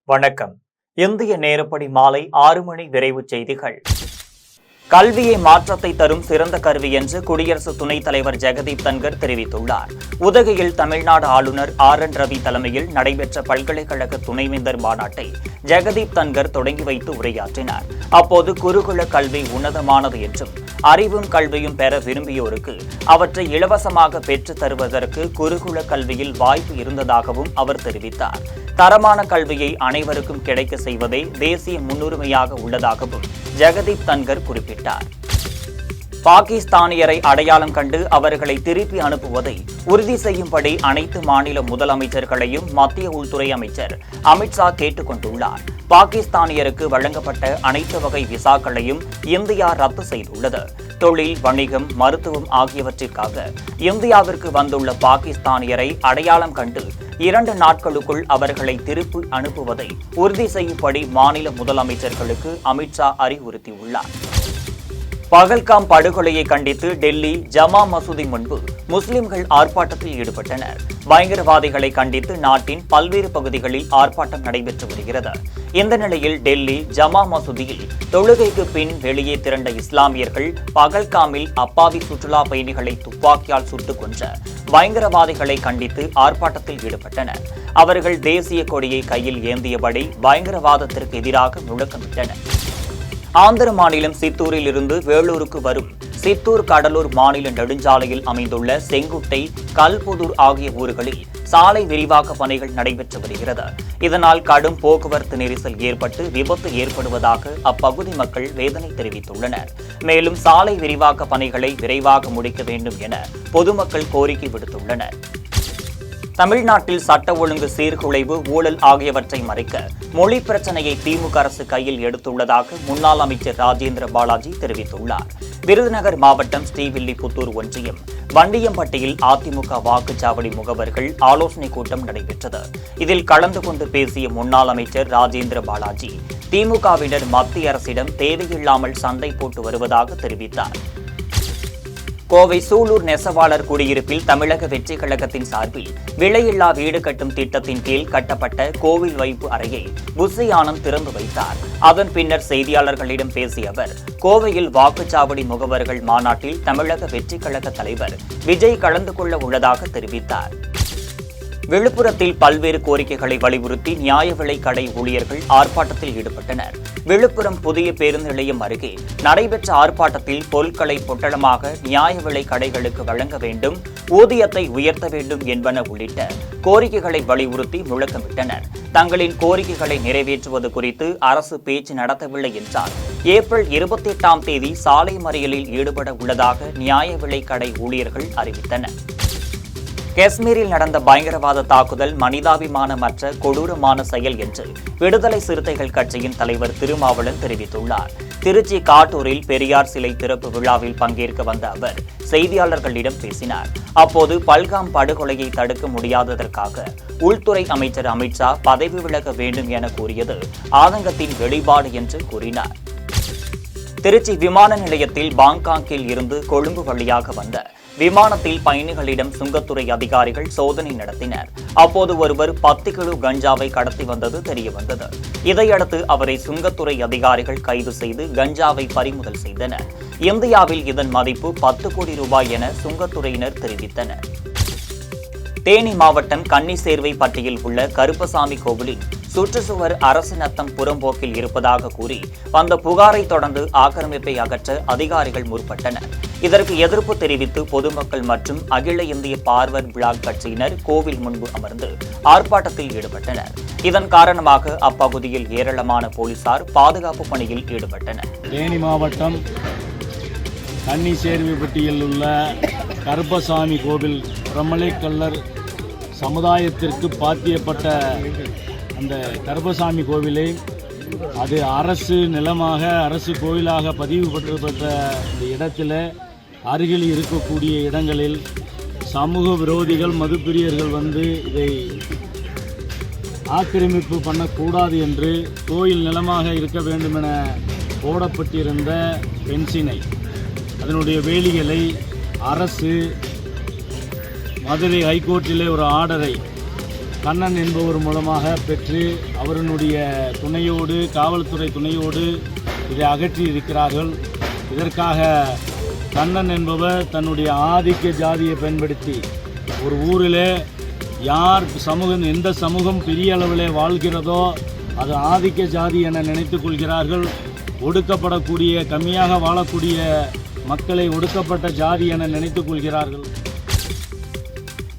வணக்கம். இந்திய நேரப்படி மாலை 6 மணி விரைவுச் செய்திகள். கல்வியை மாற்றத்தை தரும் சிறந்த கருவி என்று குடியரசு துணைத் தலைவர் ஜெகதீப் தன்கர் தெரிவித்துள்ளார். உதகையில் தமிழ்நாடு ஆளுநர் RN ரவி தலைமையில் நடைபெற்ற பல்கலைக்கழக துணைவேந்தர் மாநாட்டை ஜெகதீப் தன்கர் தொடங்கி வைத்து உரையாற்றினார். அப்போது குருகுல கல்வி உன்னதமானது என்றும் அறிவும் கல்வியும் பெற விரும்பியோருக்கு அவற்றை இலவசமாக பெற்றுத் தருவதற்கு குருகுல கல்வியில் வாய்ப்பு இருந்ததாகவும் அவர் தெரிவித்தார். தரமான கல்வியை அனைவருக்கும் கிடைக்க செய்வதே தேசிய முன்னுரிமையாக உள்ளதாகவும் ஜெகதீப் தன்கர் குறிப்பிட்டார். பாகிஸ்தானியரை அடையாளம் கண்டு அவர்களை திருப்பி அனுப்புவதை உறுதி செய்யும்படி அனைத்து மாநில முதலமைச்சர்களையும் மத்திய உள்துறை அமைச்சர் அமித்ஷா கேட்டுக் கொண்டுள்ளார். பாகிஸ்தானியருக்கு வழங்கப்பட்ட அனைத்து வகை விசாக்களையும் இந்தியா ரத்து செய்துள்ளது. தொழில், வணிகம், மருத்துவம் ஆகியவற்றிற்காக இந்தியாவிற்கு வந்துள்ள பாகிஸ்தானியரை அடையாளம் கண்டு 2 நாட்களுக்குள் அவர்களை திருப்பி அனுப்புவதை உறுதி செய்யும்படி மாநில முதலமைச்சர்களுக்கு அமித்ஷா அறிவுறுத்தியுள்ளார். பகல்காம் படுகொலையை கண்டித்து டெல்லி ஜமா மசூதி முன்பு முஸ்லிம்கள் ஆர்ப்பாட்டத்தில் ஈடுபட்டனர். பயங்கரவாதிகளை கண்டித்து நாட்டின் பல்வேறு பகுதிகளில் ஆர்ப்பாட்டம் நடைபெற்று வருகிறது. இந்த நிலையில் டெல்லி ஜமா மசூதியில் தொழுகைக்கு பின் வெளியே திரண்ட இஸ்லாமியர்கள் பகல்காமில் அப்பாவி சுற்றுலா பயணிகளை துப்பாக்கியால் சுட்டுக் கொன்ற பயங்கரவாதிகளை கண்டித்து ஆர்ப்பாட்டத்தில் ஈடுபட்டனர். அவர்கள் தேசிய கொடியை கையில் ஏந்தியபடி பயங்கரவாதத்திற்கு எதிராக முழக்கமிட்டனர். ஆந்திர மாநிலம் சித்தூரில் இருந்து வேலூருக்கு வரும் சித்தூர் கடலூர் மாநில நெடுஞ்சாலையில் அமைந்துள்ள செங்குட்டை, கல்புதூர் ஆகிய ஊர்களில் சாலை விரிவாக்க பணிகள் நடைபெற்று வருகிறது. இதனால் கடும் போக்குவரத்து நெரிசல் ஏற்பட்டு விபத்து ஏற்படுவதாக அப்பகுதி மக்கள் வேதனை தெரிவித்துள்ளனர். மேலும் சாலை விரிவாக்க பணிகளை விரைவாக முடிக்க வேண்டும் என பொதுமக்கள் கோரிக்கை விடுத்துள்ளனர். தமிழ்நாட்டில் சட்ட ஒழுங்கு சீர்குலைவு, ஊழல் ஆகியவற்றை மறைக்க மொழி பிரச்சனையை திமுக அரசு கையில் எடுத்துள்ளதாக முன்னாள் அமைச்சர் ராஜேந்திர பாலாஜி தெரிவித்துள்ளார். விருதுநகர் மாவட்டம் ஸ்ரீவில்லிபுத்தூர் ஒன்றியம் வண்டியம்பட்டியில் அதிமுக வாக்குச்சாவடி முகவர்கள் ஆலோசனைக் கூட்டம் நடைபெற்றது. இதில் கலந்து கொண்டு பேசிய முன்னாள் அமைச்சர் ராஜேந்திர பாலாஜி, திமுகவினர் மத்திய அரசிடம் தேவையில்லாமல் சண்டை போட்டு வருவதாக தெரிவித்தார். கோவை சூலூர் நெசவாளர் குடியிருப்பில் தமிழக வெற்றிக் கழகத்தின் சார்பில் விலையில்லா வீடு கட்டும் திட்டத்தின் கீழ் கட்டப்பட்ட கோவில் வைப்பு அறையை புஸ்ஸி ஆனந்த் திறந்து வைத்தார். அதன் பின்னர் செய்தியாளர்களிடம் பேசிய அவர், கோவையில் வாக்குச்சாவடி முகவர்கள் மாநாட்டில் தமிழக வெற்றிக் கழக தலைவர் விஜய் கலந்து கொள்ள உள்ளதாக தெரிவித்தார். விழுப்புரத்தில் பல்வேறு கோரிக்கைகளை வலியுறுத்தி நியாய விலைக் கடை ஊழியர்கள் ஆர்ப்பாட்டத்தில் ஈடுபட்டனர். விழுப்புரம் புதிய பேருந்து நிலையம் அருகே நடைபெற்ற ஆர்ப்பாட்டத்தில் பொருட்களை பொட்டலமாக நியாய விலைக் கடைகளுக்கு வழங்க வேண்டும், ஊதியத்தை உயர்த்த வேண்டும் என்பன உள்ளிட்ட கோரிக்கைகளை வலியுறுத்தி முழக்கமிட்டனர். தங்களின் கோரிக்கைகளை நிறைவேற்றுவது குறித்து அரசு பேச்சு நடத்தவில்லை என்றால் ஏப்ரல் 28ஆம் தேதி சாலை மறியலில் ஈடுபட உள்ளதாக நியாய விலைக் கடை ஊழியர்கள் அறிவித்தனர். காஷ்மீரில் நடந்த பயங்கரவாத தாக்குதல் மனிதாபிமானமற்ற கொடூரமான செயல் என்று விடுதலை சிறுத்தைகள் கட்சியின் தலைவர் திருமாவளவன் தெரிவித்துள்ளார். திருச்சி காட்டூரில் பெரியார் சிலை திறப்பு விழாவில் பங்கேற்க வந்த அவர் செய்தியாளர்களிடம் பேசினார். அப்போது பல்காம் படுகொலையை தடுக்க முடியாததற்காக உள்துறை அமைச்சர் அமித்ஷா பதவி விலக வேண்டும் என கூறியது ஆதங்கத்தின் வெளிப்பாடு என்று கூறினார். திருச்சி விமான நிலையத்தில் பாங்காக்கில் இருந்து கொழும்பு வழியாக வந்த விமானத்தில் பயணிகளிடம் சுங்கத்துறை அதிகாரிகள் சோதனை நடத்தினர். அப்போது ஒருவர் 10 கிலோ கஞ்சாவை கடத்தி வந்தது தெரியவந்தது. இதையடுத்து அவரை சுங்கத்துறை அதிகாரிகள் கைது செய்து கஞ்சாவை பறிமுதல் செய்தனர். இந்தியாவில் இதன் மதிப்பு 10 கோடி ரூபாய் என சுங்கத்துறையினர் தெரிவித்தனர். தேனி மாவட்டம் கன்னிசேர்வை பட்டியில் உள்ள கருப்பசாமி கோவிலின் சுற்றுச்சுவர் அரசு நத்தம் புறம்போக்கில் இருப்பதாக கூறி வந்த புகாரை தொடர்ந்து ஆக்கிரமிப்பை அகற்ற அதிகாரிகள் முற்பட்டனர். இதற்கு எதிர்ப்பு தெரிவித்து பொதுமக்கள் மற்றும் அகில இந்திய பார்வர்ட் பிளாக் கட்சியினர் கோவில் முன்பு அமர்ந்து ஆர்ப்பாட்டத்தில் ஈடுபட்டனர். இதன் காரணமாக அப்பகுதியில் ஏராளமான போலீசார் பாதுகாப்பு பணியில் ஈடுபட்டனர். தேனி மாவட்டம் கன்னிசேர்வைப்பட்டியில் உள்ள கருப்பசாமி கோவில் பிரமலைக்கல்லர் சமுதாயத்திற்கு பாத்தியப்பட்ட அந்த கருப்பசாமி கோவிலை அது அரசு நிலமாக அரசு கோவிலாக பதிவு பெற்றப்பட்ட இந்த இடத்தில் அருகில் இருக்கக்கூடிய இடங்களில் சமூக விரோதிகள் மதுப்பிரியர்கள் வந்து இதை ஆக்கிரமிப்பு பண்ணக்கூடாது என்று கோயில் நிலமாக இருக்க வேண்டும் என போடப்பட்டிருந்த பென்சினை அதனுடைய வேலிகளை அரசு மதுரை ஹைகோர்ட்டிலே ஒரு ஆர்டரை கண்ணன் என்பவர் மூலமாக பெற்று அவருடைய துணையோடு, காவல்துறை துணையோடு இதை அகற்றி இருக்கிறார்கள். இதற்காக கண்ணன் என்பவர் தன்னுடைய ஆதிக்க ஜாதியை பயன்படுத்தி ஒரு ஊரிலே எந்த சமூகம் பெரிய அளவிலே வாழ்கிறதோ அது ஆதிக்க ஜாதி என நினைத்து கொள்கிறார்கள். ஒடுக்கப்படக்கூடிய, கம்மியாக வாழக்கூடிய மக்களை ஒடுக்கப்பட்ட ஜாதி என நினைத்துக் கொள்கிறார்கள்.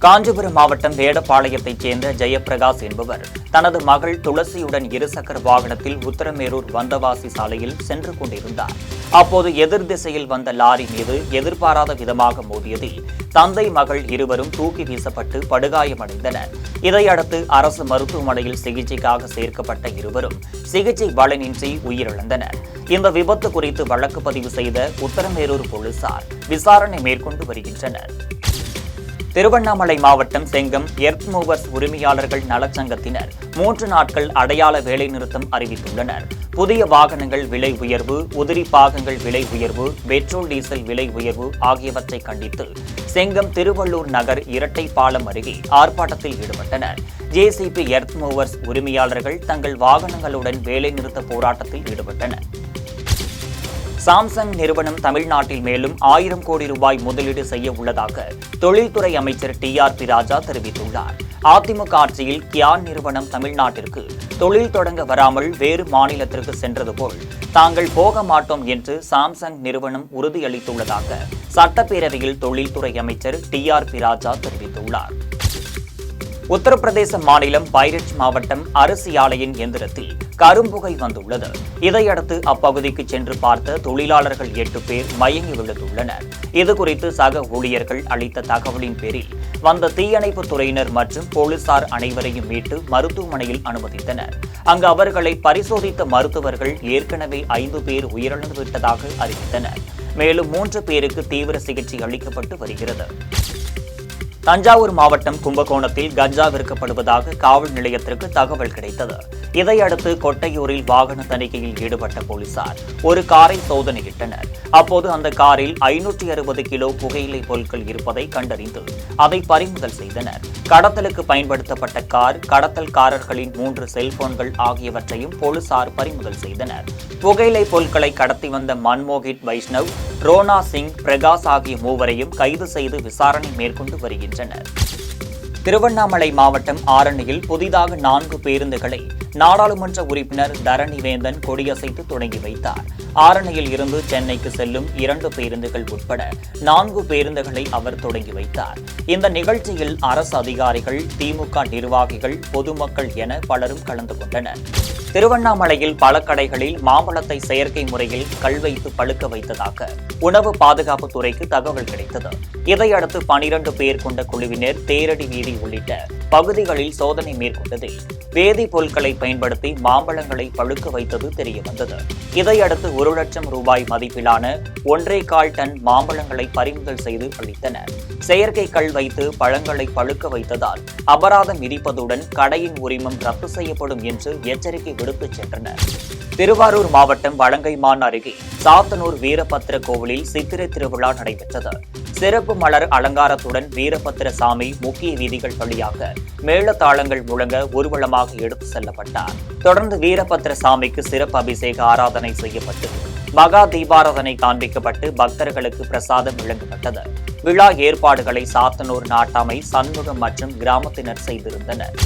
காஞ்சிபுரம் மாவட்டம் வேடபாளையத்தைச் சேர்ந்த ஜெயபிரகாஷ் என்பவர் தனது மகள் துளசியுடன் இருசக்கர வாகனத்தில் உத்தரமேரூர் வந்தவாசி சாலையில் சென்று கொண்டிருந்தார். அப்போது எதிர் திசையில் வந்த லாரி மீது எதிர்பாராத விதமாக மோதியதில் தந்தை மகள் இருவரும் தூக்கி வீசப்பட்டு படுகாயமடைந்தனர். இதையடுத்து அரசு மருத்துவமனையில் சிகிச்சைக்காக சேர்க்கப்பட்ட இருவரும் சிகிச்சை பலனின்றி உயிரிழந்தனர். இந்த விபத்து குறித்து வழக்கு பதிவு செய்த உத்தரமேரூர் போலீசார் விசாரணை மேற்கொண்டு வருகின்றனர். திருவண்ணாமலை மாவட்டம் செங்கம் எர்த் மூவர்ஸ் உரிமையாளர்கள் நலச்சங்கத்தினர் 3 நாட்கள் அடையாள வேலைநிறுத்தம் அறிவித்துள்ளனர். புதிய வாகனங்கள் விலை உயர்வு, உதிரி பாகங்கள் விலை உயர்வு, பெட்ரோல் டீசல் விலை உயர்வு ஆகியவற்றை கண்டித்து செங்கம் திருவள்ளூர் நகர் இரட்டை பாலம் அருகே ஆர்ப்பாட்டத்தில் ஈடுபட்டனர். ஜேசிபி எர்த் மூவர்ஸ் உரிமையாளர்கள் தங்கள் வாகனங்களுடன் வேலைநிறுத்த போராட்டத்தில் ஈடுபட்டனர். சாம்சங் நிறுவனம் தமிழ்நாட்டில் மேலும் 1000 கோடி ரூபாய் முதலீடு செய்ய உள்ளதாக தொழில்துறை அமைச்சர் TRP ராஜா தெரிவித்துள்ளார். அதிமுக ஆட்சியில் கியான் நிறுவனம் தமிழ்நாட்டிற்கு தொழில் தொடங்க வராமல் வேறு மாநிலத்திற்கு சென்றது போல் தாங்கள் போக மாட்டோம் என்று சாம்சங் நிறுவனம் உறுதியளித்துள்ளதாக சட்டப்பேரவையில் தொழில்துறை அமைச்சர் TRP ராஜா தெரிவித்துள்ளார். உத்தரப்பிரதேச மாநிலம் பைரட் மாவட்டம் அரிசி ஆலையின் எந்திரத்தில் கரும்புகை வந்துள்ளது. இதையடுத்து அப்பகுதிக்கு சென்று பார்த்த தொழிலாளர்கள் 8 பேர் மயங்கி விழுந்துள்ளனர். இதுகுறித்து சக ஊழியர்கள் அளித்த தகவலின் பேரில் வந்த தீயணைப்பு துறையினர் மற்றும் போலீசார் அனைவரையும் மீட்டு மருத்துவமனையில் அனுமதித்தனர். அங்கு அவர்களை பரிசோதித்த மருத்துவர்கள் ஏற்கனவே 5 பேர் உயிரிழந்துவிட்டதாக அறிவித்தனர். மேலும் 3 பேருக்கு தீவிர சிகிச்சை அளிக்கப்பட்டு வருகிறது. தஞ்சாவூர் மாவட்டம் கும்பகோணத்தில் கஞ்சா விற்கப்படுவதாக காவல் நிலையத்திற்கு தகவல் கிடைத்தது. இதையடுத்து கொட்டையூரில் வாகன தணிக்கையில் ஈடுபட்ட போலீசார் ஒரு காரை சோதனையிட்டனர். அப்போது அந்த காரில் 560 கிலோ புகையிலை பொருட்கள் இருப்பதை கண்டறிந்து அதை பறிமுதல் செய்தனர். கடத்தலுக்கு பயன்படுத்தப்பட்ட கார், கடத்தல்காரர்களின் 3 செல்போன்கள் ஆகியவற்றையும் போலீசார் பறிமுதல் செய்தனர். புகையிலை பொருட்களை கடத்தி வந்த மன்மோகித் வைஷ்ணவ், ரோனா சிங், பிரகாஷ் ஆகிய மூவரையும் கைது செய்து விசாரணை மேற்கொண்டு வருகின்றனர். திருவண்ணாமலை மாவட்டம் ஆரணியில் புதிதாக 4 பேருந்துகளை நாடாளுமன்ற உறுப்பினர் தரணிவேந்தன் கொடியசைத்து தொடங்கி வைத்தார். ஆரணியில் இருந்து சென்னைக்கு செல்லும் 2 பேருந்துகள் உட்பட 4 பேருந்துகளை அவர் தொடங்கி வைத்தார். இந்த நிகழ்ச்சியில் அரசு அதிகாரிகள், திமுக நிர்வாகிகள், பொதுமக்கள் என பலரும் கலந்து கொண்டனர். திருவண்ணாமலையில் பல கடைகளில் மாம்பழத்தை செயற்கை முறையில் கல் வைத்து பழுக்க வைத்ததாக உணவு பாதுகாப்பு துறைக்கு தகவல் கிடைத்தது. இதையடுத்து 12 பேர் கொண்ட குழுவினர் தேரடி வீதி உள்ளிட்ட பகுதிகளில் சோதனை மேற்கொண்டதில் வேதிப் பொருட்களை பயன்படுத்தி மாம்பழங்களை பழுக்க வைத்தது தெரியவந்தது. இதையடுத்து 1 லட்சம் ரூபாய் மதிப்பிலான 1.25 டன் மாம்பழங்களை பறிமுதல் செய்து அளித்தனர். செயற்கை கல் வைத்து பழங்களை பழுக்க வைத்ததால் அபராதம் விதிப்பதுடன் கடையின் உரிமம் ரத்து செய்யப்படும் என்று எச்சரிக்கை விடுத்துச் சென்றனர். திருவாரூர் மாவட்டம் வலங்கைமான் அருகே சாத்தனூர் வீரபத்திர கோவிலில் சித்திரை திருவிழா நடைபெற்றது. சிறப்பு மலர் அலங்காரத்துடன் வீரபத்திர சாமி முக்கிய வீதிகள் வழியாக மேளதாளங்கள் முழங்க ஊர்வலமாக எடுத்து செல்லப்பட்டார். தொடர்ந்து வீரபத்திர சாமிக்கு சிறப்பு அபிஷேக ஆராதனை செய்யப்பட்டு மகா தீபாராதனை காண்பிக்கப்பட்டு பக்தர்களுக்கு பிரசாதம் வழங்கப்பட்டது. விழா ஏற்பாடுகளை சாத்தனூர் நாட்டாமை, சண்முகம் மற்றும் கிராமத்தினர் செய்திருந்தனர்.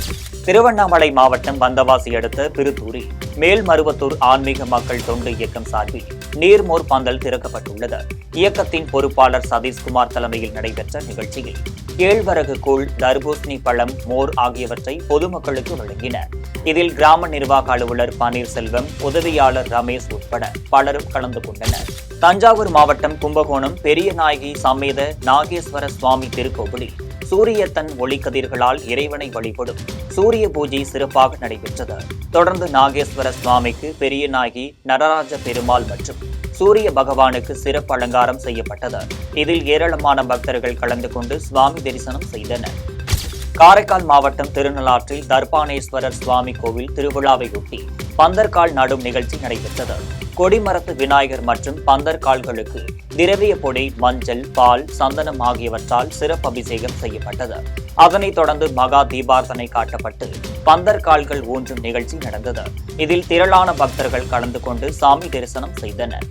திருவண்ணாமலை மாவட்டம் வந்தவாசி அடுத்த பிருத்தூரில் மேல்மருவத்தூர் ஆன்மீக மக்கள் தொண்டு இயக்கம் சார்பில் நீர்மோர் பந்தல் திறக்கப்பட்டுள்ளது. இயக்கத்தின் பொறுப்பாளர் சதீஷ்குமார் தலைமையில் நடைபெற்ற நிகழ்ச்சியில் கேழ்வரகு கூழ், தர்பூசணி பழம், மோர் ஆகியவற்றை பொதுமக்களுக்கு வழங்கினர். இதில் கிராம நிர்வாக அலுவலர் பன்னீர்செல்வம், உதவியாளர் ரமேஷ் உட்பட பலரும் கலந்து கொண்டனர். தஞ்சாவூர் மாவட்டம் கும்பகோணம் பெரியநாயகி சமேத நாகேஸ்வர சுவாமி திருக்கோவிலில் சூரியத்தன் ஒளிக்கதிர்களால் இறைவனை வழிபடும் சூரிய பூஜை சிறப்பாக நடைபெற்றது. தொடர்ந்து நாகேஸ்வர சுவாமிக்கு பெரியநாயகி, நடராஜ பெருமாள் மற்றும் சூரிய பகவானுக்கு சிறப்பு அலங்காரம் செய்யப்பட்டது. இதில் ஏராளமான பக்தர்கள் கலந்து கொண்டு சுவாமி தரிசனம் செய்தனர். காரைக்கால் மாவட்டம் திருநள்ளாற்றில் தர்பானேஸ்வரர் சுவாமி கோவில் திருவிழாவையொட்டி பந்தர்கால் நடும் நிகழ்ச்சி நடைபெற்றது. கொடிமரத்து விநாயகர் மற்றும் பந்தர்கால்களுக்கு திரவிய பொடி, மஞ்சள், பால், சந்தனம் ஆகியவற்றால் சிறப்பு அபிஷேகம் செய்யப்பட்டது. அதனைத் தொடர்ந்து மகா தீபார்த்தனை காட்டப்பட்டு பந்தர்கால்கள் ஊன்றும் நிகழ்ச்சி நடந்தது. இதில் திரளான பக்தர்கள் கலந்து கொண்டு சாமி தரிசனம் செய்தனர்.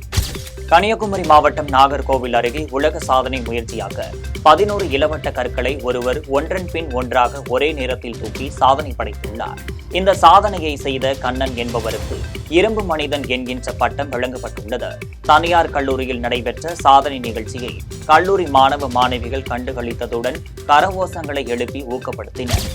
கன்னியாகுமரி மாவட்டம் நாகர்கோவில் அருகே உலக சாதனை முயற்சியாக 11 இளவட்ட கற்களை ஒருவர் ஒன்றன் பின் ஒன்றாக ஒரே நேரத்தில் தூக்கி சாதனை படைத்துள்ளார். இந்த சாதனையை செய்த கண்ணன் என்பவருக்கு இரும்பு மனிதன் என்கின்ற பட்டம் வழங்கப்பட்டுள்ளது. தனியார் கல்லூரியில் நடைபெற்ற சாதனை நிகழ்ச்சியை கல்லூரி மாணவ மாணவிகள் கண்டுகளித்ததுடன் கரகோஷங்களை எழுப்பி ஊக்கப்படுத்தினர்.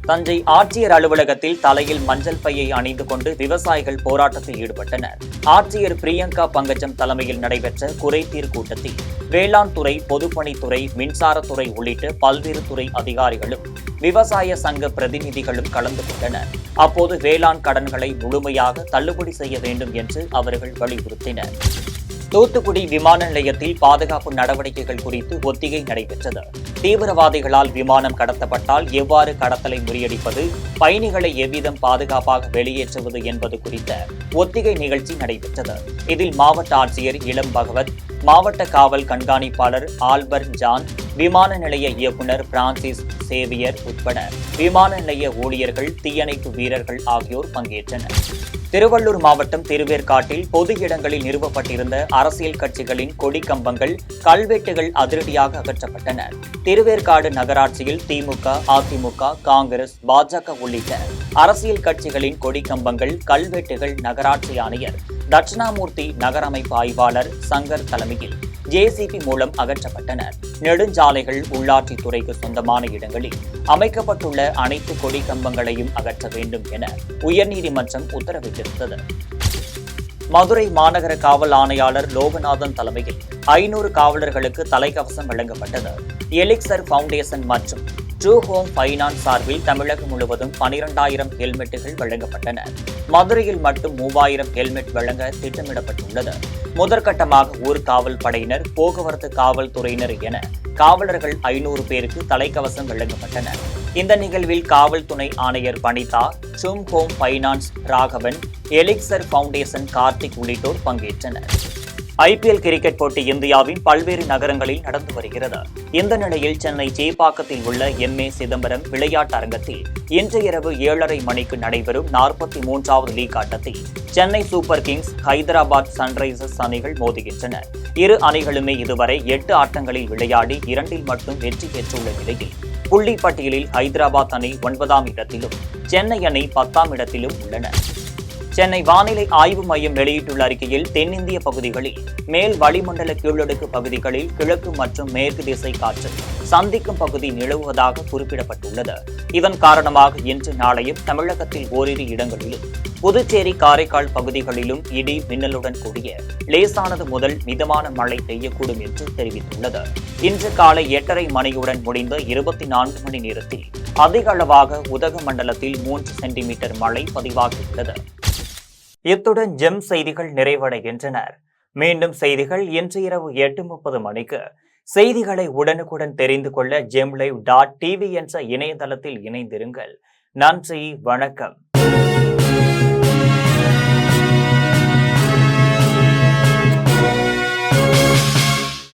தஞ்சை ஆட்சியர் அலுவலகத்தில் தலையில் மஞ்சள் பையை அணிந்து கொண்டு விவசாயிகள் போராட்டத்தில் ஈடுபட்டனர். ஆட்சியர் பிரியங்கா பங்கஜம் தலைமையில் நடைபெற்ற குறைதீர் கூட்டத்தில் வேளாண் துறை, பொதுப்பணித்துறை, மின்சாரத்துறை உள்ளிட்ட பல்வேறு துறை அதிகாரிகளும் விவசாய சங்க பிரதிநிதிகளும் கலந்து கொண்டனர். அப்போது வேளாண் கடன்களை முழுமையாக தள்ளுபடி செய்ய வேண்டும் என்று அவர்கள் வலியுறுத்தினர். தூத்துக்குடி விமான நிலையத்தில் பாதுகாப்பு நடவடிக்கைகள் குறித்து ஒத்திகை நடைபெற்றது. தீவிரவாதிகளால் விமானம் கடத்தப்பட்டால் எவ்வாறு கடத்தலை முறியடிப்பது, பயணிகளை எவ்விதம் பாதுகாப்பாக வெளியேற்றுவது என்பது குறித்த ஒத்திகை நிகழ்ச்சி நடைபெற்றது. இதில் மாவட்ட ஆட்சியர் இளம் பகவத், மாவட்ட காவல் கண்காணிப்பாளர் ஆல்பர்ட் ஜான், விமான நிலைய இயக்குநர் பிரான்சிஸ் சேவியர் உட்பட விமான நிலைய ஊழியர்கள், தீயணைப்பு வீரர்கள் ஆகியோர் பங்கேற்றனர். திருவள்ளூர் மாவட்டம் திருவேற்காட்டில் பொது இடங்களில் நிறுவப்பட்டிருந்த அரசியல் கட்சிகளின் கொடி கம்பங்கள், கல்வெட்டுகள் அதிரடியாக அகற்றப்பட்டன. திருவேற்காடு நகராட்சியில் திமுக, அதிமுக, காங்கிரஸ், பாஜக உள்ளிட்ட அரசியல் கட்சிகளின் கொடி கம்பங்கள், கல்வெட்டுகள் நகராட்சி ஆணையர் தட்சிணாமூர்த்தி, நகர அமைப்பு ஆய்வாளர் சங்கர் தலைமையில் ஜேசிபி மூலம் அகற்றப்பட்டனர். நெடுஞ்சாலைகள், உள்ளாட்சித் துறைக்கு சொந்தமான இடங்களில் அமைக்கப்பட்டுள்ள அனைத்து கொடி கம்பங்களையும் அகற்ற வேண்டும் என உயர்நீதிமன்றம் உத்தரவிட்டிருந்தது. மதுரை மாநகர காவல் ஆணையாளர் லோகநாதன் தலைமையில் 500 காவலர்களுக்கு தலைக்கவசம் வழங்கப்பட்டது. எலிக்சர் பவுண்டேஷன் மற்றும் ட்ரூ ஹோம் ஃபைனான்ஸ் சார்பில் தமிழகம் முழுவதும் 12,000 ஹெல்மெட்டுகள் வழங்கப்பட்டன. மதுரையில் மட்டும் 3,000 ஹெல்மெட் வழங்க திட்டமிடப்பட்டுள்ளது. முதற்கட்டமாக ஊர்காவல் படையினர், போக்குவரத்து காவல்துறையினர் என காவலர்கள் 500 பேருக்கு தலைக்கவசம் வழங்கப்பட்டனர். இந்த நிகழ்வில் காவல் துணை ஆணையர் Vanitha, true home finance Raghavan, elixir foundation Karthik உள்ளிட்டோர் பங்கேற்றனர். IPL கிரிக்கெட் போட்டி இந்தியாவின் பல்வேறு நகரங்களில் நடந்து வருகிறது. இந்த நிலையில் சென்னை சேப்பாக்கத்தில் உள்ள MA சிதம்பரம் விளையாட்டு அரங்கத்தில் இன்று இரவு 7:30 மணிக்கு நடைபெறும் 43வது லீக் ஆட்டத்தில் Chennai super Kings, Hyderabad Sunrisers அணிகள் மோதுகின்றன. இரு அணிகளுமே இதுவரை 8 ஆட்டங்களில் விளையாடி 2இல் மட்டும் வெற்றி பெற்றுள்ள நிலையில் புள்ளி பட்டியலில் ஹைதராபாத் அணி 9ஆம் இடத்திலும், சென்னை அணி 10ஆம் இடத்திலும் உள்ளன. சென்னை வானிலை ஆய்வு மையம் வெளியிட்டுள்ள அறிக்கையில் தென்னிந்திய பகுதிகளில் மேல் வளிமண்டல கீழடுக்கு பகுதிகளில் கிழக்கு மற்றும் மேற்கு திசை காற்று சந்திக்கும் பகுதி நிலவுவதாக குறிப்பிடப்பட்டுள்ளது. இதன் காரணமாக இன்று நாளையும் தமிழகத்தில் ஓரிரு இடங்களிலும், புதுச்சேரி, காரைக்கால் பகுதிகளிலும் இடி மின்னலுடன் கூடிய லேசானது முதல் மிதமான மழை பெய்யக்கூடும் என்று தெரிவித்துள்ளது. இன்று காலை 8:30 மணியுடன் முடிந்த 24 மணி நேரத்தில் அதிக அளவாக உதகமண்டலத்தில் 3 சென்டிமீட்டர் மழை பதிவாகியுள்ளது. இத்துடன் ஜெம் செய்திகள் நிறைவடைகின்றன. மீண்டும் செய்திகள் இன்று இரவு 8:30 மணிக்கு. செய்திகளை உடனுக்குடன் தெரிந்து கொள்ள gemlive.tv என்ற இணையதளத்தில் இணைந்திருங்கள். நன்றி, வணக்கம்.